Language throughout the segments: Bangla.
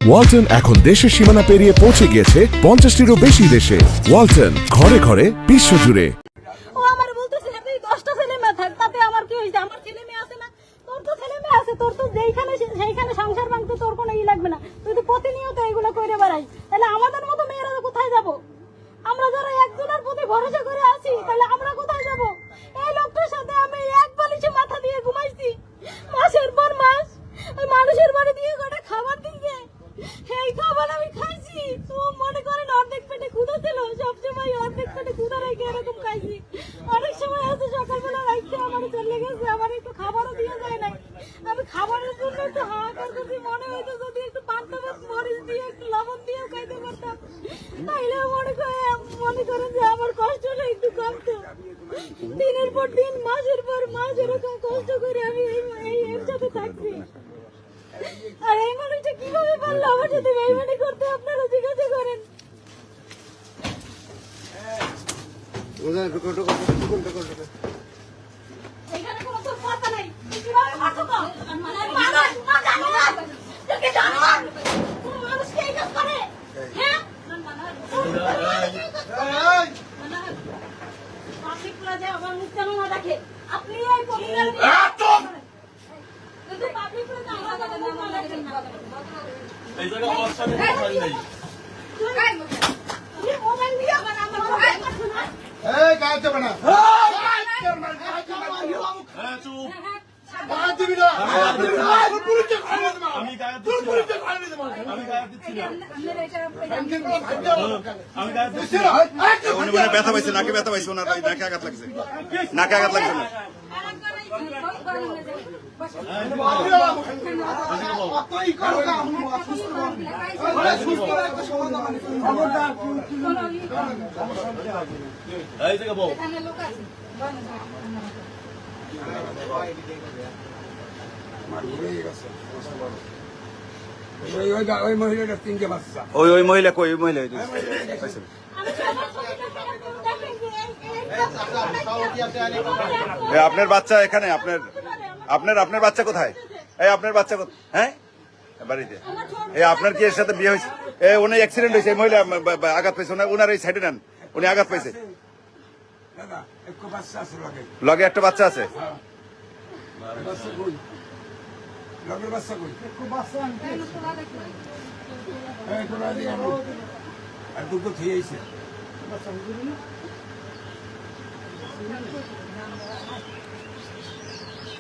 ওয়ালটন এখন দেশের সীমানা পেরিয়ে পৌঁছে গিয়েছে 50টিরও বেশি দেশে। ওয়ালটন, ঘরে ঘরে বিশ্বজুড়ে। ও আমার বলতেছে আপনি 10টা ছেলে মেয়ে থাক, তাতে আমার কি হইছে? আমার ছেলে মেয়ে আছে না? তোর তো ছেলে মেয়ে আছে, তোর তো সেইখানে সংসার ভাঙতে তোর কোনো লাগবে না। তুই তো প্রতিনিয়ত এগুলো করে বেড়াই, তাহলে আমাদের মতো মেয়েরা কোথায় যাব? আমরা যারা একজনের প্রতি ভরসা করে আছি, তাহলে আমরা কোথায় যাব? এই লোকটার সাথে আমি এক বালিশে মাথা দিয়ে ঘুমাইছি মাসের পর মাস। ওই মানুষের বাড়ি দিয়ে কটা খাবার দিচ্ছে, সেই খাবার আমি খাইছি। তো মনে করেন অর্ধেক পেটে ক্ষুধা ছিল, সবসময় অর্ধেক পেটে ক্ষুধা রেখে এরকম খাইছি। অনেক সময় আছে সকালবেলা রাখতে আমার চলে গেছে, আমার একটু খাবারও দিয়ে যায় নাই। আমি খাবারের জন্য একটু হাহাকার করছি, মনে হয়তো যদি একটু পান্তা ভাত মরিচ দিয়ে একটু লবণ দিয়েও খাইতে পারতাম, তাইলে মনে করেন যে আমার কষ্টটা একটু কমতো। দিনের পর দিন, মাসের পর মাস এরকম কষ্ট করে আমি এর সাথে থাকছি। আর এই মানুষটা কিভাবে পারলো আমার সাথে বেইমানি করতে, আপনারা জিজ্ঞাসা করেন। এখানে কোনো তোর কথা নাই, তুই কিভাবে মারছো তো? তুই জানো না? কোন মানুষ কি এই কাজ করে? হ্যাঁ? আপনি পুরা যে আমার মুখ কেন না দেখে? আপনি এই পরিবার কিন্তু পাবলিক পুরা আমার কথা না দেখেন না। এই জায়গা আমার সাথে কথা নাই। তুই মোবাইল দিয়ে আমার এই কাজ যাবে না। হ্যাঁ চুপ। বাদ দিবি না। আমি পুলিশে খাইয়ে দেব। আমি গায়ে দিচ্ছি। পুলিশে খাইয়ে দেব। আমি গায়ে দিচ্ছি না। আমি গায়ে দিচ্ছি না। উনি মনে ব্যথা পাইছে, নাকে ব্যথা পাইছে, ওনার নাকে আঘাত লাগছে, নাকে আঘাত লাগছে না। এই জায়গা বল। ওই মহিলাটার 3টে বাচ্চা। ওই মহিলা কই? ওই মহিলা আপনার বাচ্চা এখানে? আপনার বাচ্চা কোথায়? এই আপনার বাচ্চা কোথায়? হ্যাঁ, বাড়িতে। এই আপনার কি এর সাথে বিয়ে হয়েছে? উনি অ্যাক্সিডেন্ট হয়েছে, এই মহিলা আঘাত পাইছে, ওনার এই সাইডে নেন, উনি আঘাত পাইছে। লগে একটা বাচ্চা আছে।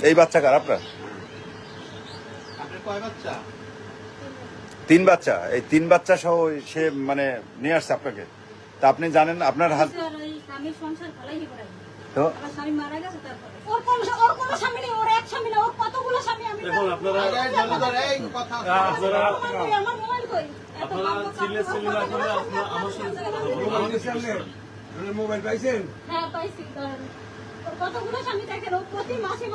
এই বাচ্চা কার? আপনার 3 বাচ্চা। এই 3 বাচ্চা সহ সে মানে নিয়ে আসছে আপনাকে। তা আপনি জানেন আপনার তো মোবাইল পাইছেন? হ্যাঁ পাইছি। কতগুলো স্বামী দেখেন, ও প্রতি মাসে